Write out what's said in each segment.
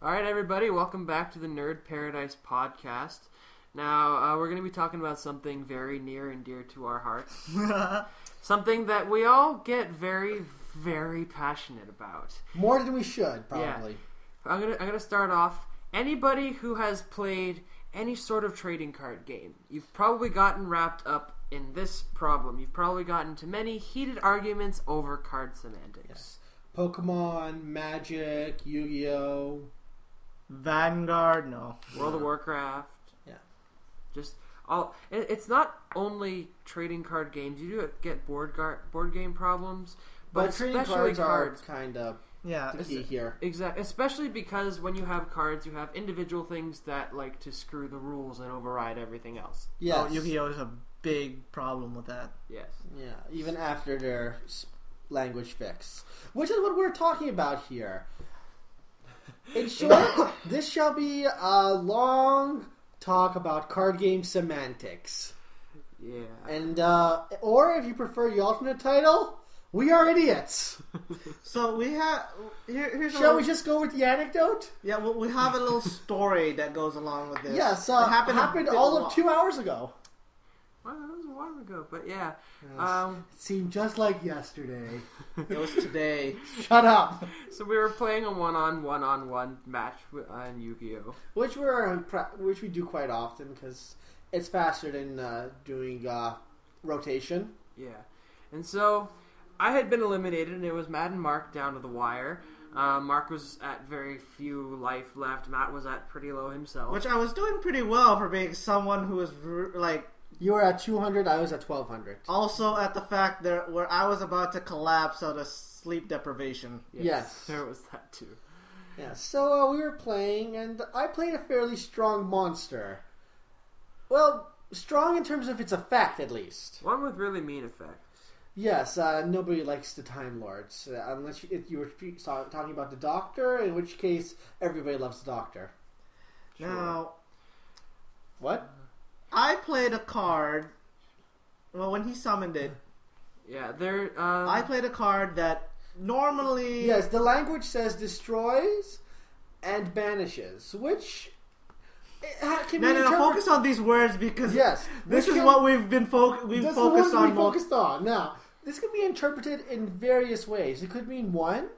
Alright, everybody, welcome back to the Nerd Paradise Podcast. Now, we're going to be talking about something very near and dear to our hearts. Something that we all get very, very passionate about. More than we should, probably. Yeah. I'm gonna start off. Anybody who has played any sort of trading card game, you've probably gotten wrapped up in this problem. You've probably gotten into many heated arguments over card semantics. Yes. Pokemon, Magic, Yu-Gi-Oh! Vanguard, no. World of Warcraft. Yeah. Just all. It's not only trading card games. You do get board game problems, but trading especially cards are kind of Yeah, the key here. Exactly. Especially because when you have cards, you have individual things that like to screw the rules and override everything else. Yes. Oh, Yu-Gi-Oh! Is a big problem with that. Yes. Yeah, even after their language fix. Which is what we're talking about here. In short, this shall be a long talk about card game semantics. Yeah. And, or if you prefer the alternate title, we are idiots. So we have here's Shall we just go with the anecdote? Yeah, well, we have a little story that goes along with this. Yes, it happened all of 2 hours ago. Well, that was a while ago, but yeah. Yes. It seemed just like yesterday. It was today. Shut up. So we were playing a one-on-one match on Yu-Gi-Oh, which we do quite often because it's faster than doing rotation. Yeah, and so I had been eliminated, and it was Matt and Mark down to the wire. Mark was at very few life left. Matt was at pretty low himself. Which I was doing pretty well for being someone who was like. You were at 200, I was at 1200. Also at the fact that where I was about to collapse out of sleep deprivation. Yes. There was that too. Yeah, so we were playing, and I played a fairly strong monster. Well, strong in terms of its effect, at least. One with really mean effects. Yes, nobody likes the Time Lords, unless you were talking about the Doctor, in which case everybody loves the Doctor. Sure. Now, what? I played a card. Well, when he summoned it, yeah, there. I played a card that normally. Yes, the language says destroys and banishes, which can be No. Focus on these words because yes, this is what we've been focused on. Focused on now. This can be interpreted in various ways. It could mean one,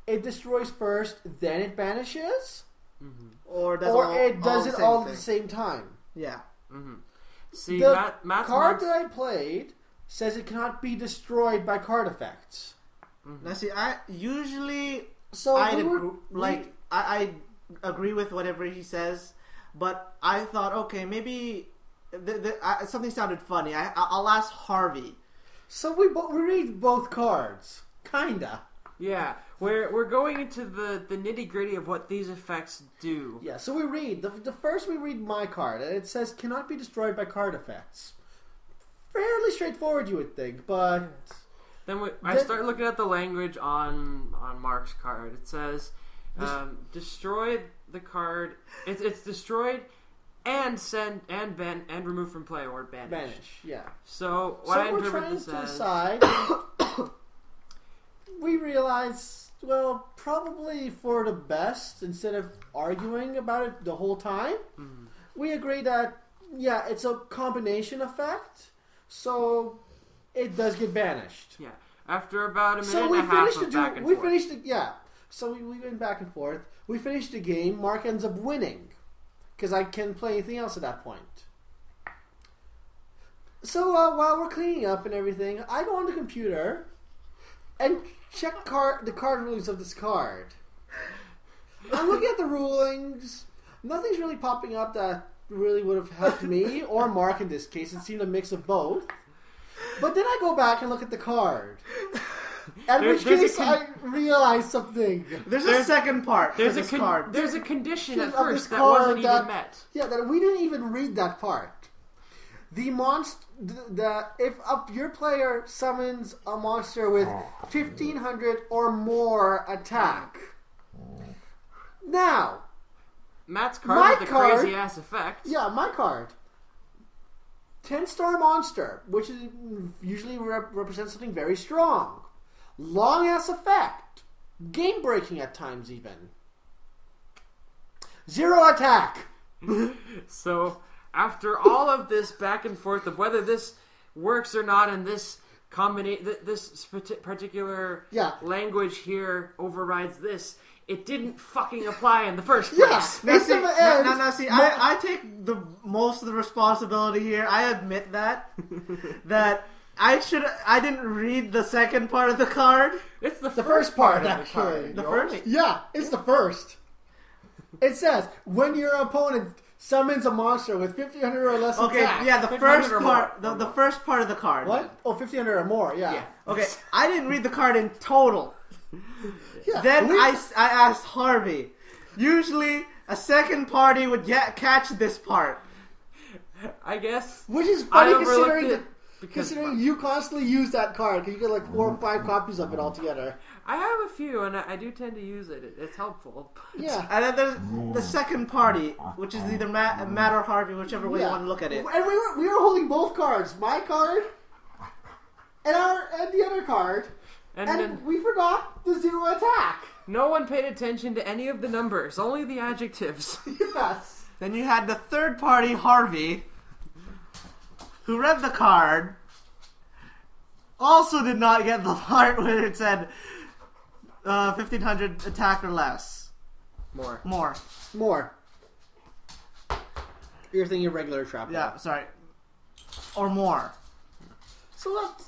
it destroys first, then it banishes, or it does it all at the same time. Yeah. Mm-hmm. See, the Matt's card that I played says it cannot be destroyed by card effects. Now, see, I usually I agree with whatever he says, but I thought, okay, maybe something sounded funny. I'll ask Harvey. So we read both cards, kinda. Yeah, we're going into the nitty gritty of what these effects do. Yeah, so we read the first. We read my card, and it says cannot be destroyed by card effects. Fairly straightforward, you would think, but then I start looking at the language on Mark's card. It says destroy the card. It's destroyed and send and ban and remove from play or banish. Banish, yeah. So what I interpret this as. Decide. We realize, well, probably for the best, instead of arguing about it the whole time, we agree that, yeah, it's a combination effect, so it does get banished. Yeah, after about a minute and a half of back and forth. So we went back and forth. We finished the game. Mark ends up winning, because I can't play anything else at that point. So while we're cleaning up and everything, I go on the computer and check the card rulings of this card. I'm looking at the rulings. Nothing's really popping up that really would have helped me or Mark in this case. It seemed a mix of both. But then I go back and look at the card. In which case I realize something. There's a second part to this card. There's a condition at first that wasn't even met. Yeah, that we didn't even read that part. The monster, if your player summons a monster with 1500 or more attack. Now, Matt's card with the crazy ass effect. Yeah, my card. 10-star monster, which usually represents something very strong. Long ass effect. Game breaking at times even. Zero attack. So after all of this back and forth of whether this works or not, and this this particular language here overrides this, it didn't fucking apply in the first place. Yeah. See, I take the most of the responsibility here. I admit that I didn't read the second part of the card. It's the first part actually. The first? Yeah, it's the first. It says when your opponent summons a monster with 1500 or less attack. Yeah, the first part, the first part of the card. What? Oh, 1500 or more, yeah. Okay, I didn't read the card in total. Yeah, then I asked Harvey. Usually, a second party would catch this part. I guess. Which is funny considering you constantly use that card, because you get like 4 or 5 copies of it altogether. I have a few, and I do tend to use it. It's helpful. Yeah. And then there's the second party, which is either Matt or Harvey, whichever way you want to look at it. And we were holding both cards, my card and the other card, and then we forgot the zero attack. No one paid attention to any of the numbers, only the adjectives. Yes. Then you had the third party, Harvey, who read the card, also did not get the part where it said 1500 attack or less. More. You're thinking of regular trap. Yeah, sorry. Or more. So let's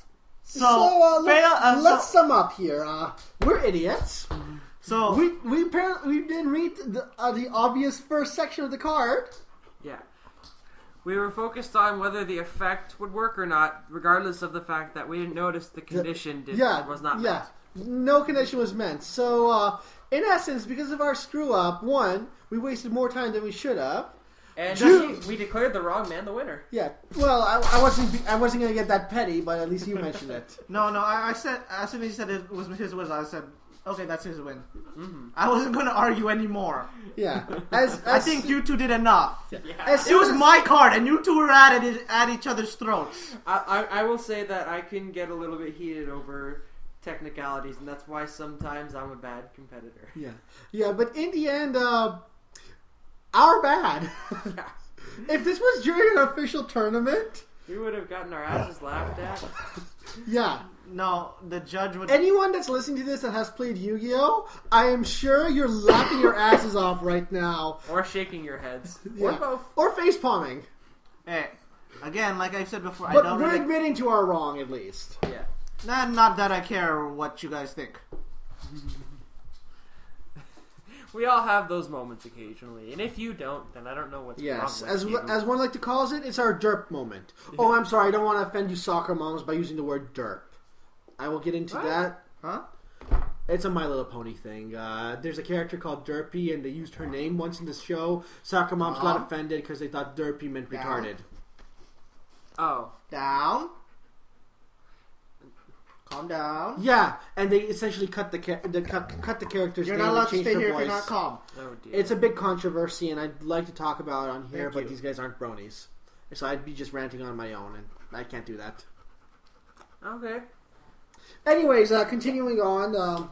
sum up here. We're idiots. So we didn't read the obvious first section of the card. Yeah. We were focused on whether the effect would work or not, regardless of the fact that we didn't notice the condition was not met. No condition was meant. So, in essence, because of our screw up, 1, we wasted more time than we should have. And 2, we declared the wrong man the winner. Yeah. Well, I wasn't gonna get that petty, but at least you mentioned it. No. I said, as soon as he said it was his win, I said, okay, that's his win. Mm-hmm. I wasn't gonna argue anymore. Yeah. I think you two did enough. Yeah. It was my card, and you two were at each other's throats. I will say that I can get a little bit heated over technicalities, and that's why sometimes I'm a bad competitor. Yeah, but in the end, our bad. If this was during an official tournament, we would have gotten our asses laughed at. Yeah. No, the judge would... Anyone that's listening to this that has played Yu-Gi-Oh!, I am sure you're laughing your asses off right now. Or shaking your heads. Yeah. Or both. Or face-palming. Hey, again, like I said before, but we're admitting to our wrong, at least. Yeah. Not that I care what you guys think. We all have those moments occasionally, and if you don't, then I don't know what's wrong with you. As one like to call it, it's our derp moment. Yeah. Oh, I'm sorry, I don't want to offend you soccer moms by using the word derp. I will get into that. Huh? It's a My Little Pony thing. There's a character called Derpy, and they used her name once in the show. Soccer moms got offended because they thought Derpy meant retarded. Oh. Down. Calm down. Yeah, and they essentially cut the character's You're name. not allowed to stay here voice. if you're not calm. Oh, dear. It's a big controversy, and I'd like to talk about it on here, but you. these guys aren't bronies. So I'd be just ranting on my own, and I can't do that. Okay. Anyways, continuing on.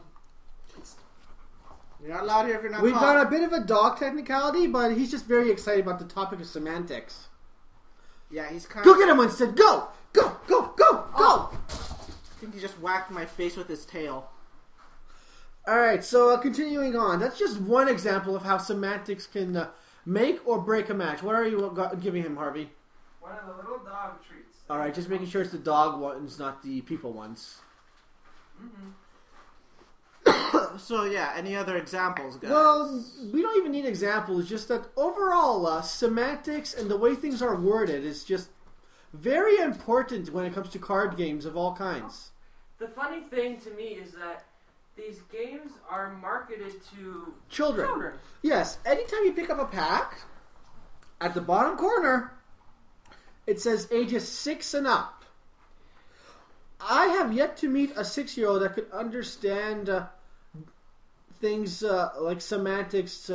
You're not allowed here if you're not We've calm. got a bit of a dog technicality, but he's just very excited about the topic of semantics. Yeah, he's kind Go of... get him, Winston! Go! Go! Go! Go! Go! I think he just whacked my face with his tail. Alright, so continuing on. That's just one example of how semantics can make or break a match. What are you giving him, Harvey? One of the little dog treats. Alright, just making sure it's the dog ones, not the people ones. Mm-hmm. So, yeah, any other examples, guys? Well, we don't even need examples. Just that overall, semantics and the way things are worded is just very important when it comes to card games of all kinds. The funny thing to me is that these games are marketed to children. Yes, anytime you pick up a pack, at the bottom corner, it says ages 6 and up. I have yet to meet a 6-year-old that could understand things like semantics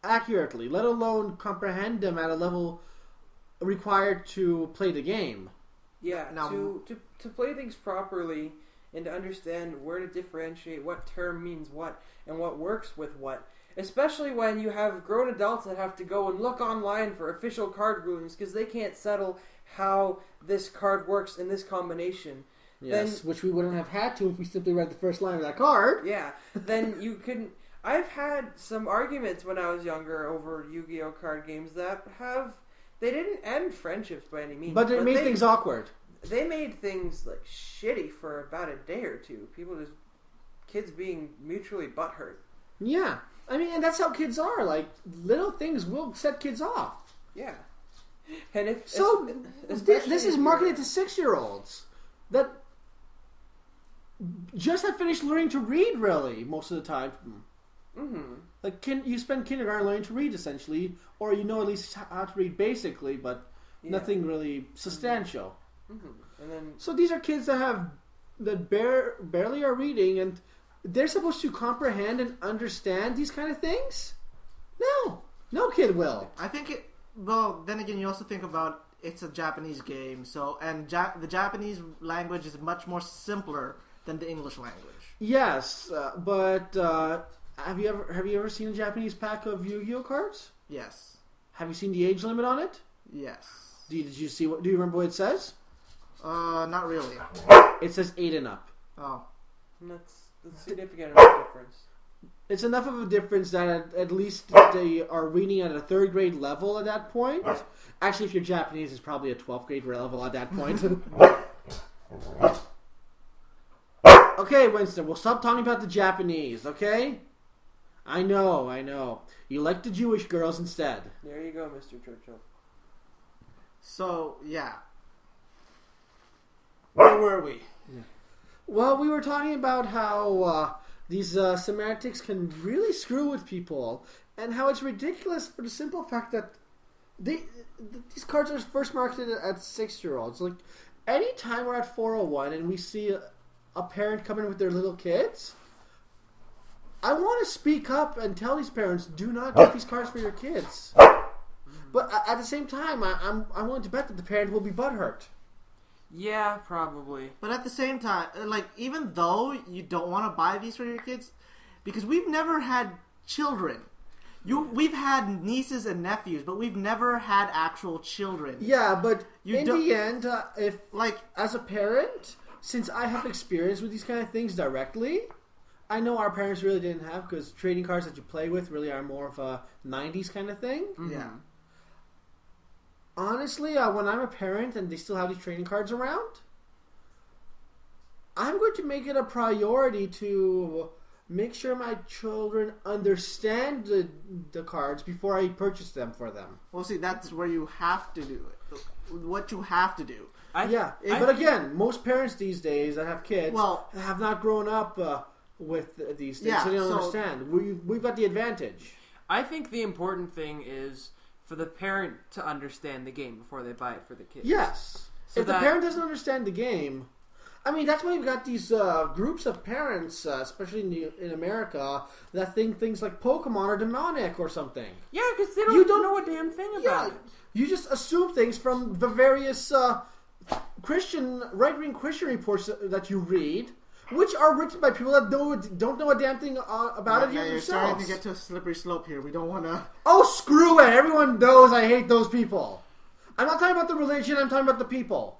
accurately, let alone comprehend them at a level required to play the game. Yeah, now, to play things properly and to understand where to differentiate what term means what and what works with what, Especially when you have grown adults that have to go and look online for official card rulings because they can't settle how this card works in this combination. Yes, which we wouldn't have had to if we simply read the first line of that card. Yeah, then you couldn't... I've had some arguments when I was younger over Yu-Gi-Oh! Card games that have... They didn't end friendships by any means. But it made things awkward. They made things, like, shitty for about a day or two. Kids being mutually butthurt. Yeah. I mean, and that's how kids are. Like, little things will set kids off. Yeah. And if... This is marketed to 6-year-olds that just have finished learning to read, really, most of the time. Mm-hmm. Like, you spend kindergarten learning to read, essentially, or you know at least how to read basically, but nothing really substantial. Mm-hmm. And then... So these are kids that barely are reading, and they're supposed to comprehend and understand these kind of things? No kid will. I think it... Well, then again, you also think about it's a Japanese game, so the Japanese language is much more simpler than the English language. Yes, but have you ever seen a Japanese pack of Yu-Gi-Oh cards? Yes. Have you seen the age limit on it? Yes. Do you remember what it says? Not really. It says 8 and up. Oh. That's significant enough difference. It's enough of a difference that at least they are reading at a 3rd grade level at that point. Actually, if you're Japanese, it's probably a 12th grade level at that point. Okay, Winston, we'll stop talking about the Japanese, okay? I know. You like the Jewish girls instead. There you go, Mr. Churchill. So, yeah. Where were we? Yeah. Well, we were talking about how these semantics can really screw with people, and how it's ridiculous for the simple fact that these cards are first marketed at 6-year-olds. Like, anytime we're at 401 and we see a parent come in with their little kids, I want to speak up and tell these parents, do not get these cards for your kids. But at the same time, I'm willing to bet that the parent will be butthurt. Yeah, probably. But at the same time, like, even though you don't want to buy these for your kids, because we've never had children. We've had nieces and nephews, but we've never had actual children. Yeah, but in the end, as a parent, since I have experience with these kind of things directly, I know our parents really didn't have, because trading cards that you play with really are more of a 90s kind of thing. Mm-hmm. Yeah. Honestly, when I'm a parent and they still have these trading cards around, I'm going to make it a priority to make sure my children understand the cards before I purchase them for them. Well, see, that's where you have to do it. What you have to do. But again, most parents these days that have kids have not grown up with these things, so they don't understand. We've got the advantage. I think the important thing is for the parent to understand the game before they buy it for the kids. Yes. So if the parent doesn't understand the game, I mean, that's why we've got these groups of parents, especially in America, that think things like Pokemon are demonic or something. Yeah, because they don't know a damn thing about it. You just assume things from the various right-wing Christian reports that you read, which are written by people that don't know a damn thing about it you're starting to get to a slippery slope here. We don't want to... Oh, screw it! Everyone knows I hate those people. I'm not talking about the religion, I'm talking about the people.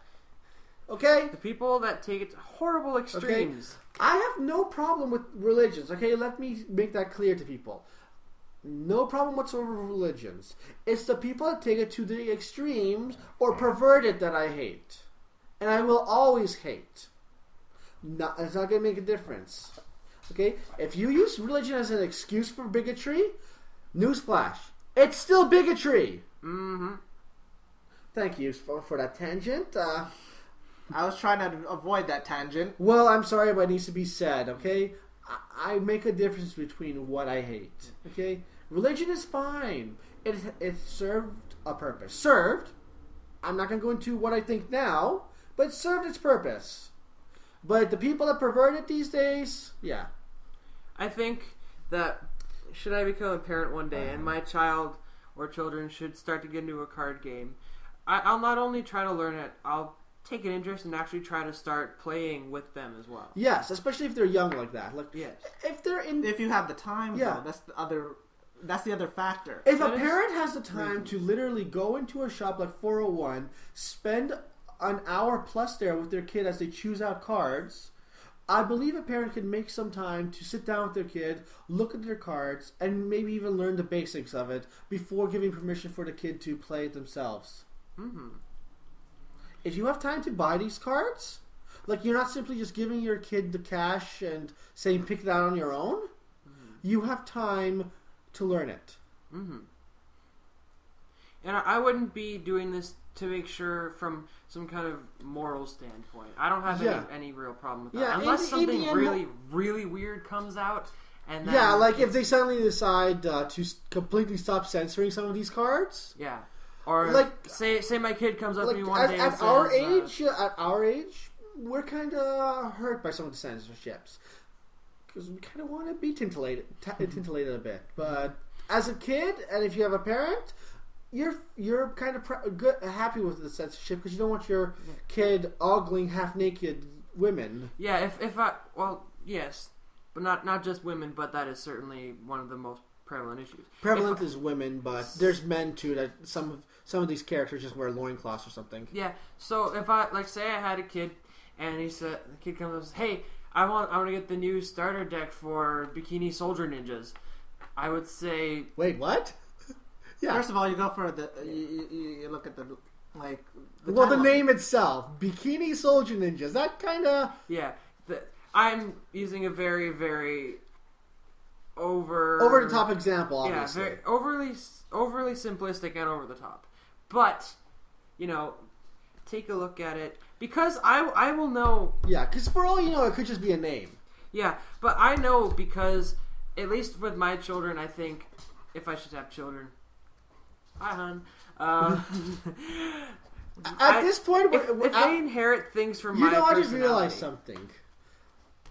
Okay? The people that take it to horrible extremes. Okay? I have no problem with religions, okay? Let me make that clear to people. No problem whatsoever with religions. It's the people that take it to the extremes or pervert it that I hate. And I will always hate. It's not going to make a difference. Okay? If you use religion as an excuse for bigotry, newsflash, it's still bigotry. Mm-hmm. Thank you for that tangent. I was trying to avoid that tangent. Well, I'm sorry, but it needs to be said, okay? I make a difference between what I hate, okay? Religion is fine. It served a purpose. Served. I'm not going to go into what I think now, but it served its purpose. But the people that pervert it these days, yeah. I think that should I become a parent one day and my child or children should start to get into a card game, I'll not only try to learn it, I'll take an interest and actually try to start playing with them as well. Yes, especially if they're young like that. Like, yes. If you have the time, yeah, though, that's the other factor. If a parent has the time to literally go into a shop like 401, spend an hour plus there with their kid as they choose out cards, I believe a parent can make some time to sit down with their kid, look at their cards, and maybe even learn the basics of it before giving permission for the kid to play it themselves. Mm-hmm. If you have time to buy these cards, like you're not simply just giving your kid the cash and saying pick it out on your own, you have time to learn it. Mm-hmm. And I wouldn't be doing this to make sure from some kind of moral standpoint. I don't have any real problem with that. Yeah, unless something really, really weird comes out. And then like if they suddenly decide to completely stop censoring some of these cards. Yeah. Or like, say my kid comes up to me one day and at says... our age, we're kind of hurt by some of the censorships. Because we kind of want to be titillated a bit. But as a kid, and if you have a parent, you're kind of happy with the censorship because you don't want your kid ogling half-naked women. Yeah, if I... Well, yes. But not just women, but that is certainly one of the most prevalent issues. Prevalent is women, but there's men too that some of these characters just wear loincloths or something. Yeah, so if I, say I had a kid, and the kid comes up and says, hey, I want to get the new starter deck for Bikini Soldier Ninjas. I would say... Wait, what? Yeah. First of all, you go for you look at the name itself, Bikini Soldier Ninjas. That kind of... Yeah, I'm using a very, very over the top example, obviously. Yeah, very overly simplistic and over the top. But, take a look at it. Because I will know... Yeah, because for all you know, it could just be a name. Yeah, but I know because, at least with my children, I think, if I should have children... Hi, hon. At this point... If they inherit things from my personality... I just realized something.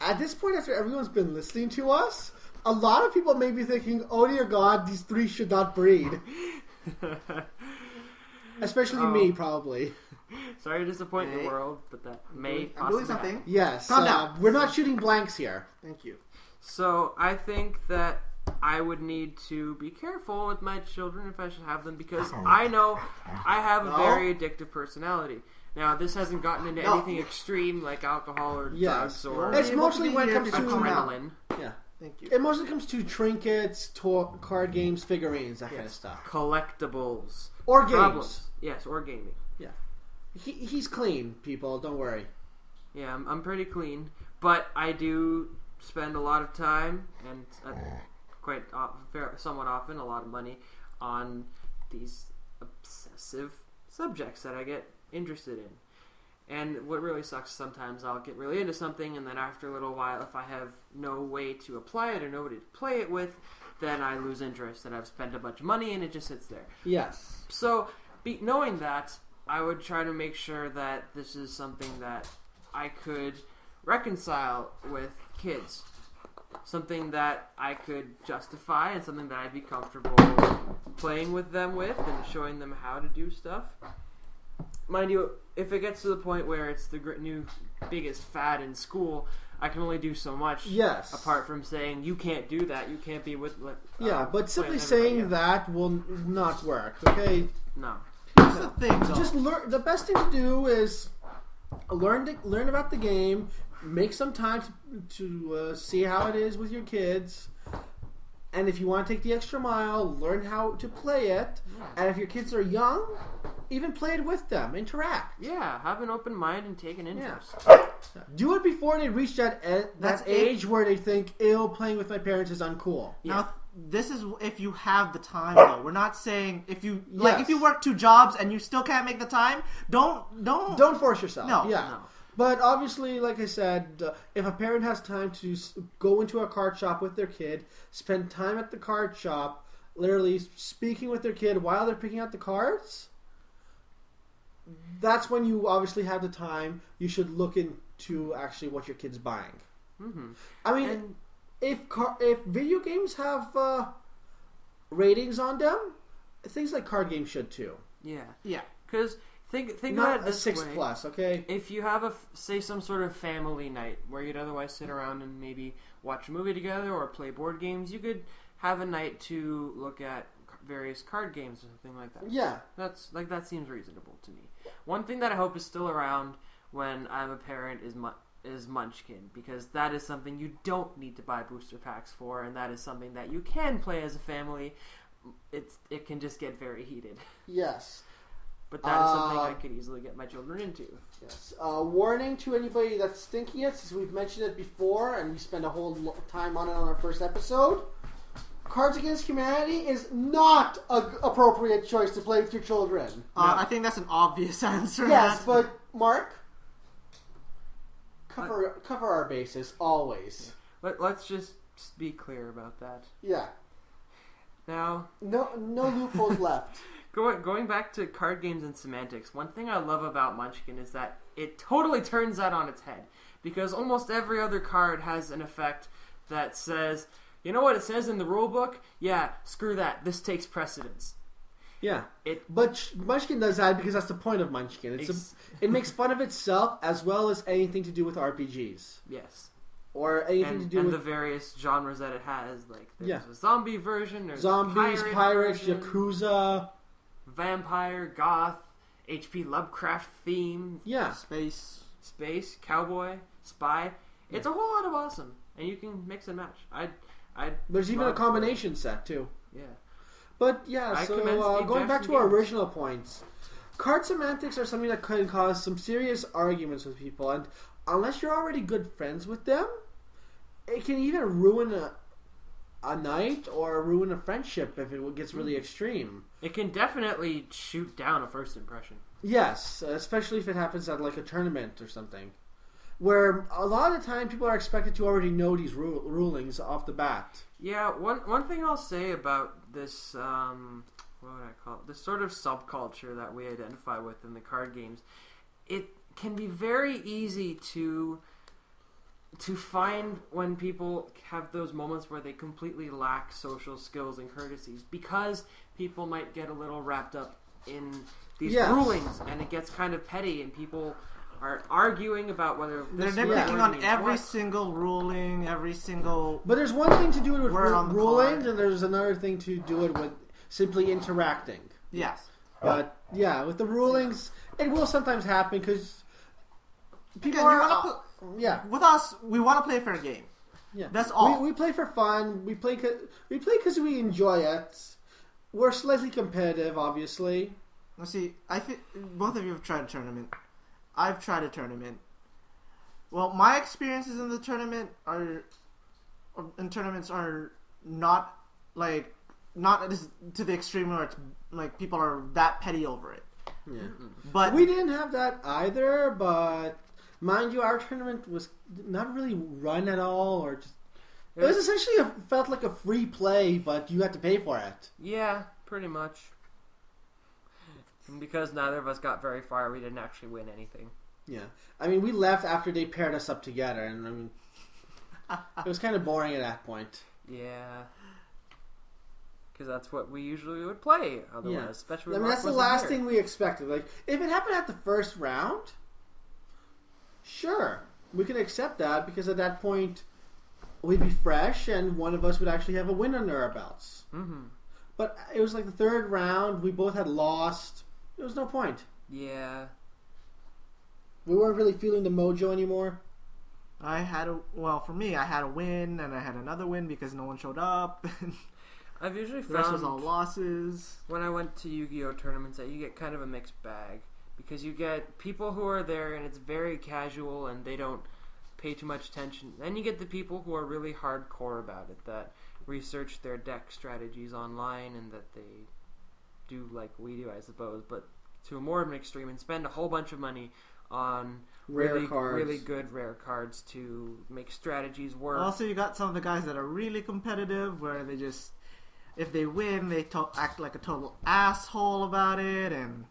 At this point, after everyone's been listening to us, a lot of people may be thinking, oh dear God, these three should not breed. Especially me, probably. Sorry to disappoint the world, but that may possibly I'm doing something. Happen. Yes, we're not shooting blanks here. Thank you. So, I think that I would need to be careful with my children if I should have them, because I know I have a very addictive personality. Now, this hasn't gotten into anything extreme like alcohol or drugs or... It's mostly when it comes to... adrenaline. Yeah. Thank you. It mostly comes to trinkets, card games, figurines, that kind of stuff. Collectibles. Or games. Problems. Yes, or gaming. Yeah. He's clean, people. Don't worry. Yeah, I'm pretty clean. But I do spend a lot of time, and somewhat often, a lot of money on these obsessive subjects that I get interested in. And what really sucks, sometimes I'll get really into something, and then after a little while, if I have no way to apply it or nobody to play it with, then I lose interest, and I've spent a bunch of money, and it just sits there. Yes. So, knowing that, I would try to make sure that this is something that I could reconcile with kids. Something that I could justify, and something that I'd be comfortable playing with them with, and showing them how to do stuff. Mind you, if it gets to the point where it's the new biggest fad in school, I can only do so much. Yes. Apart from saying, you can't do that, you can't be with... but simply saying that will not work, okay? No. Here's the thing, though. Just learn. The best thing to do is learn about the game, make some time to see how it is with your kids, and if you want to take the extra mile, learn how to play it, and if your kids are young... Even play it with them. Interact. Yeah, have an open mind and take an interest. Yeah. Do it before they reach that age where they think, playing with my parents is uncool. Yeah. Now, this is if you have the time, though. We're not saying if you if you work 2 jobs and you still can't make the time, don't force yourself. No. Yeah. No. But obviously, like I said, if a parent has time to go into a card shop with their kid, spend time at the card shop, literally speaking with their kid while they're picking out the cards... That's when you obviously have the time. You should look into actually what your kid's buying. Mm-hmm. I mean, if video games have ratings on them, things like card games should too. Yeah. Because Think about Not it a this 6 way. plus, okay? If you have say some sort of family night where you'd otherwise sit around and maybe watch a movie together or play board games, you could have a night to look at various card games or something like that. Yeah. That seems reasonable to me. One thing that I hope is still around when I'm a parent is Munchkin, because that is something you don't need to buy booster packs for, and that is something that you can play as a family. It can just get very heated. Yes. But that is something I could easily get my children into. Yes. Warning to anybody that's thinking it, since we've mentioned it before, and we spent a whole time on it on our first episode. Cards Against Humanity is not an appropriate choice to play with your children. No. I think that's an obvious answer. Yes, but Mark, cover our bases always. Let's just be clear about that. Yeah. Now, no loopholes left. Going back to card games and semantics, one thing I love about Munchkin is that it totally turns that on its head. Because almost every other card has an effect that says, you know what it says in the rule book? Yeah, screw that. This takes precedence. Yeah. But Munchkin does that because that's the point of Munchkin. It makes fun of itself as well as anything to do with RPGs. Yes. Or anything to do with the various genres that it has. Like, there's Yeah. a zombie version, there's zombies, a pirates, version, Yakuza. vampire, goth, H.P. Lovecraft theme, Yeah. Space, cowboy, spy. It's a whole lot of awesome, and you can mix and match. There's even a combination set too. Yeah. But yeah, I so commend Steve going back Jackson to our Games. original points, card semantics are something that can cause some serious arguments with people, and unless you're already good friends with them, it can even ruin a night or ruin a friendship if it gets really extreme. It can definitely shoot down a first impression. Yes, especially if it happens at like a tournament or something, where a lot of the time people are expected to already know these rulings off the bat. Yeah, one thing I'll say about this, what would I call it? This sort of subculture that we identify with in the card games, it can be very easy to find when people have those moments where they completely lack social skills and courtesies because people might get a little wrapped up in these rulings, and it gets kind of petty, and people are arguing about whether they're nitpicking on every single ruling, every single. But there's one thing to do it with rulings, card. and there's another thing to do it with simply interacting. Yes. But yeah, with the rulings, it will sometimes happen because people are. Yeah. With us, we want to play a fair game. Yeah. That's all. We play for fun. We play because we enjoy it. We're slightly competitive, obviously. Let's see. I think both of you have tried a tournament. I've tried a tournament. Well, my experiences in the tournament are not to the extreme where it's like people are that petty over it. Yeah. But we didn't have that either. But mind you, our tournament was not really run at all, or just it was essentially felt like a free play, but you had to pay for it. Yeah, pretty much. And because neither of us got very far, we didn't actually win anything. Yeah. I mean, we left after they paired us up together, and I mean, it was kind of boring at that point. Yeah. Because that's what we usually would play otherwise. Especially when that's the last thing we expected. Like, if it happened at the first round, sure, we can accept that, because at that point, we'd be fresh, and one of us would actually have a win under our belts. Mm-hmm. But it was like the third round, we both had lost. There was no point. Yeah. We weren't really feeling the mojo anymore. for me, I had a win, and I had another win because no one showed up. I've usually The rest found was all losses. when I went to Yu-Gi-Oh tournaments that you get kind of a mixed bag, because you get people who are there and it's very casual and they don't pay too much attention. Then you get the people who are really hardcore about it, that research their deck strategies online and that they do like we do, I suppose, but to a more of an extreme, and spend a whole bunch of money on really good rare cards to make strategies work. Also, you got some of the guys that are really competitive, where they just, if they win, they act like a total asshole about it, and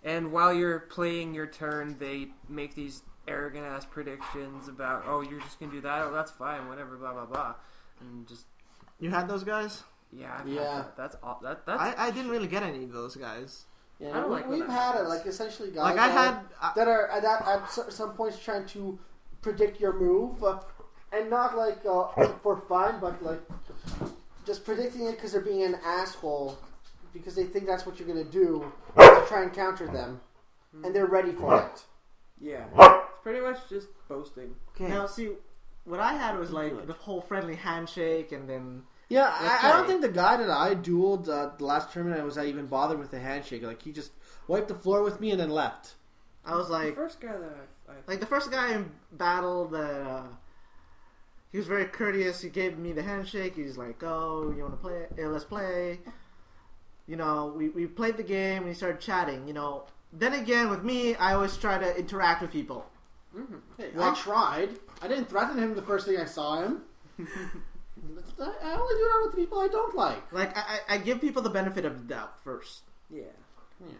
and while you're playing your turn, they make these arrogant ass predictions about, oh, you're just gonna do that, oh, that's fine, whatever, blah blah blah, and just you had those guys. I've had that. That's all. That's I didn't really get any of those guys. Yeah, I don't like when we've that had it, happens. like essentially guys Like I had, that are at some points trying to predict your move, and not like for fun, but like just predicting it because they're being an asshole because they think that's what you're gonna do to try and counter them, and they're ready for it. Yeah, it's pretty much just boasting. Okay. now see, what I had was like the whole friendly handshake, and then Yeah, Let's I don't play. think the guy that I dueled the last tournament was even bothered with the handshake. Like he just wiped the floor with me and then left. I was The like, first guy that I like the first guy in battle that he was very courteous. He gave me the handshake. He's like, "Oh, you want to play? Yeah, let's play." You know, we played the game and we started chatting. You know, then again with me, I always try to interact with people. Hey, I tried. I didn't threaten him the first thing I saw him. I only do that with the people I don't like. Like I give people the benefit of the doubt first. yeah. Yeah.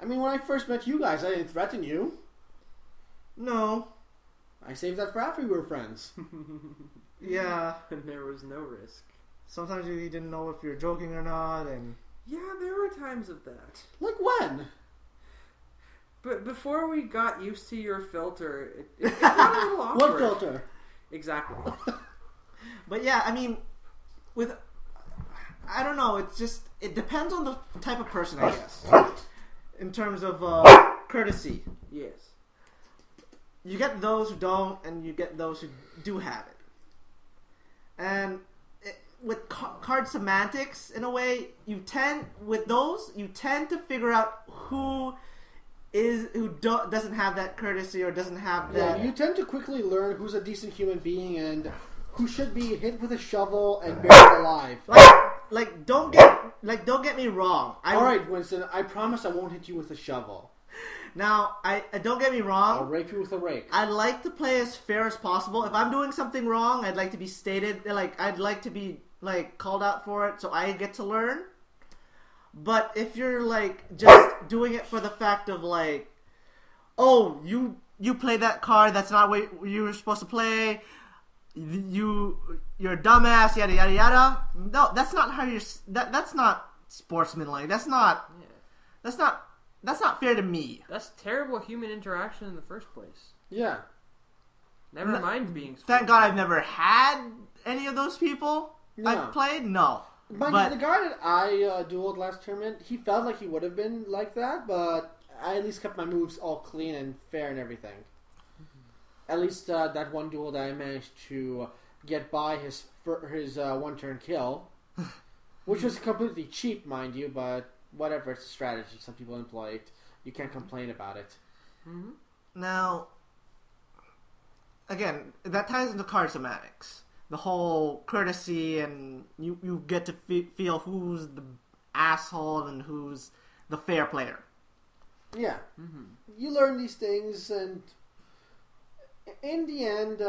I mean, when I first met you guys, I didn't threaten you. No, I saved that for after we were friends. yeah. And there was no risk. Sometimes you didn't know if you're joking or not, and Yeah, there were times of that. Like when? But before we got used to your filter, it got a little awkward. What filter? Exactly. but yeah, I mean, with I don't know. It's just it depends on the type of person, I guess. In terms of courtesy, Yes. you get those who don't, and you get those who do have it. And with card semantics, in a way, you tend to figure out who doesn't have that courtesy or doesn't have that. Yeah, you tend to quickly learn who's a decent human being and who should be hit with a shovel and buried alive. Like don't get me wrong. All right, Winston, I promise I won't hit you with a shovel. Now, I don't get me I'll wrong. rake you with a rake. I'd like to play as fair as possible. If I'm doing something wrong, I'd like to be stated. Like I'd like to be called out for it, so I get to learn. But if you're just doing it for the fact of oh, you play that card, that's not what you were supposed to play. You're a dumbass, yada yada yada. No, that's not how you're. That's not sportsmanlike. That's not fair to me. That's terrible human interaction in the first place. Yeah. Never mind being Thank God I've never had any of those people. No. I've played no. But the guy that I dueled last tournament, he felt like he would have been like that, but I at least kept my moves all clean and fair and everything. At least that one duel that I managed to get by his one-turn kill, which was completely cheap, mind you, but whatever, it's a strategy. Some people employ it. You can't complain about it. Mm-hmm. Now, again, that ties into card semantics. The whole courtesy, and you get to feel who's the asshole and who's the fair player. Yeah. Mm-hmm. You learn these things, and in the end,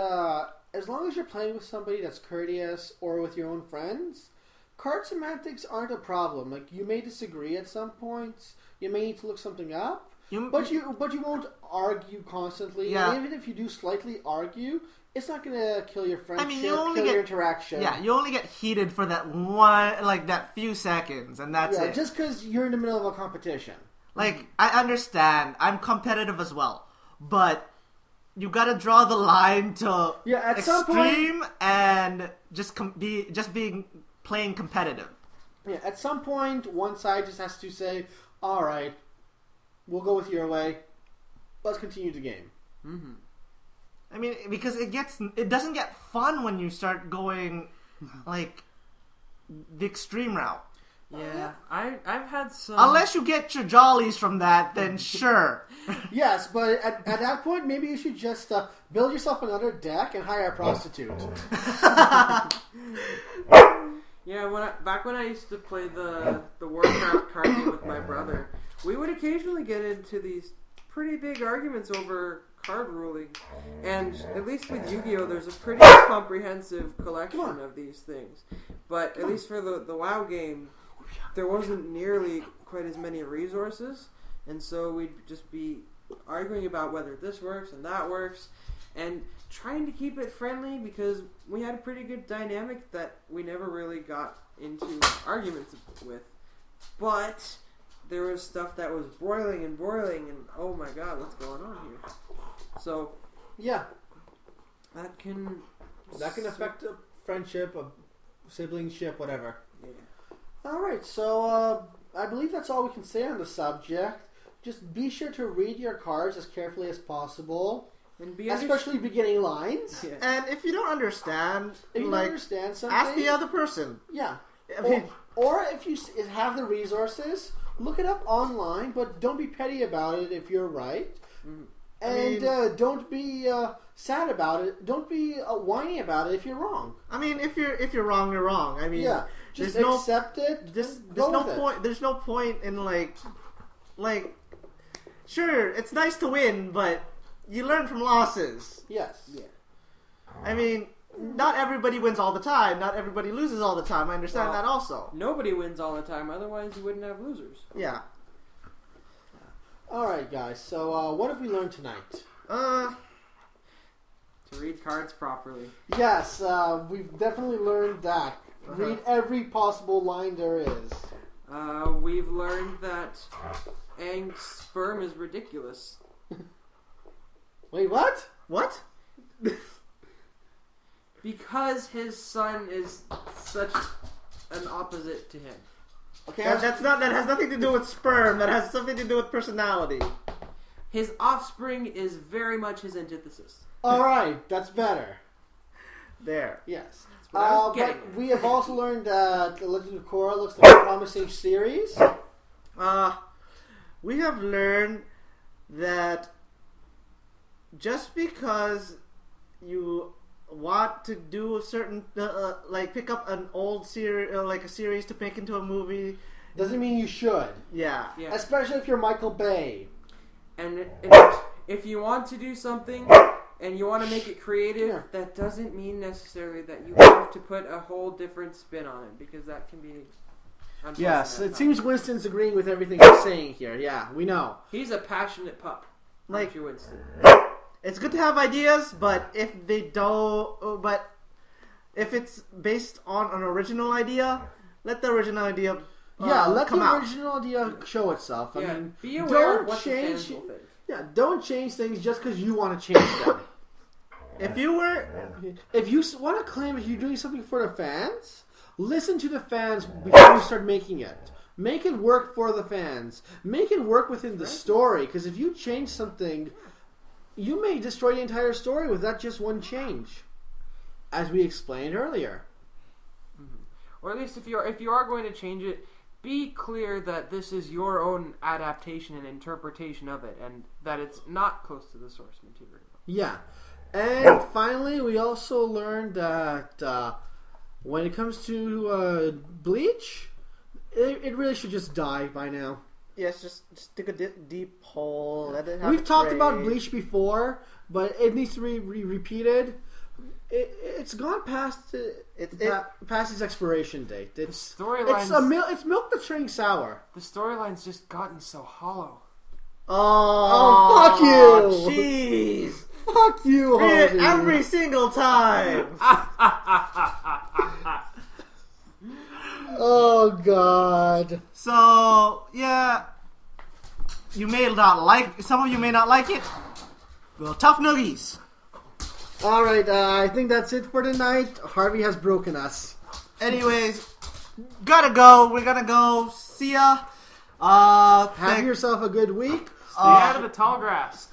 as long as you're playing with somebody that's courteous or with your own friends, card semantics aren't a problem. Like, you may disagree at some points. You may need to look something up. But you won't argue constantly. Yeah. And even if you do slightly argue, it's not going to kill your friendship, I mean, you only your interaction. Yeah, you only get heated for that that few seconds, and that's it. Just because you're in the middle of a competition. I understand. I'm competitive as well, but you got to draw the line to at some extreme and being playing competitive. Yeah, at some point, one side just has to say, "All right, we'll go with your way. Let's continue the game." Mm-hmm. I mean, because it doesn't get fun when you start going the extreme route. Yeah, I've had some. Unless you get your jollies from that, then sure. Yes, but at that point, maybe you should just build yourself another deck and hire a prostitute. Yeah, back when I used to play the Warcraft card game with my brother, we would occasionally get into these pretty big arguments over card ruling. And at least with Yu-Gi-Oh, there's a pretty comprehensive collection of these things. But at least for the WoW game, there wasn't nearly quite as many resources, and so we'd just be arguing about whether this works and that works, and trying to keep it friendly because we had a pretty good dynamic that we never really got into arguments with. But there was stuff that was boiling, and oh my god, what's going on here? So yeah, that can affect a friendship, a siblingship, whatever. Yeah. All right, so I believe that's all we can say on the subject. Just be sure to read your cards as carefully as possible, and especially beginning lines. Yeah. And if you don't understand, something, ask the other person. Yeah. I mean, or if you have the resources, look it up online, but don't be petty about it if you're right. And don't be sad about it. Don't be whiny about it if you're wrong. I mean, if you're wrong, you're wrong. I mean, yeah, just accept it. There's no point. There's no point in like. Sure, it's nice to win, but you learn from losses. Yes. Yeah. I mean, not everybody wins all the time. Not everybody loses all the time. I understand that also. Nobody wins all the time. Otherwise, you wouldn't have losers. Yeah. All right, guys. So, what have we learned tonight? To read cards properly. Yes, we've definitely learned that. Read every possible line there is. We've learned that Aang's sperm is ridiculous. Wait, what? What? Because his son is such an opposite to him. Okay, that has nothing to do with sperm. That has something to do with personality. His offspring is very much his antithesis. All right, that's better. There. Yes. But we have also learned that The Legend of Korra looks like a promising series. We have learned that just because you want to do a certain, like pick up an old series, like a series to make into a movie, doesn't mean you should. Yeah. Especially if you're Michael Bay. And if you want to do something and you want to make it creative, that doesn't mean necessarily that you have to put a whole different spin on it, because that can be unpleasant. Yes, it seems Winston's agreeing with everything he's saying here. Yeah, we know. He's a passionate pup. Like you, Winston. It's good to have ideas, but if it's based on an original idea, let the original idea let come the original idea show itself. I mean, be aware of what the fans will think. Yeah, don't change things just because you want to change them. If you want to claim if you're doing something for the fans, listen to the fans before you start making it. Make it work for the fans. Make it work within the story, because if you change something, you may destroy the entire story with that just one change, as we explained earlier. Or at least if you are going to change it, be clear that this is your own adaptation and interpretation of it, and that it's not close to the source material. Yeah. And finally, we also learned that when it comes to Bleach, it really should just die by now. Yes, just dig a deep hole. Let it have We've talked about Bleach before, but it needs to be repeated. It's gone past past its expiration date. It's milk that's turning sour. The storyline's just gotten so hollow. Oh, fuck you! Jeez, fuck you, Harvey. Every single time. Oh God. So yeah, you may not like. Some of you may not like it. Well, tough noogies. All right, I think that's it for tonight. Harvey has broken us. Anyways, gotta go. We're gonna go. See ya. Have yourself a good week. Stay out of the tall grass.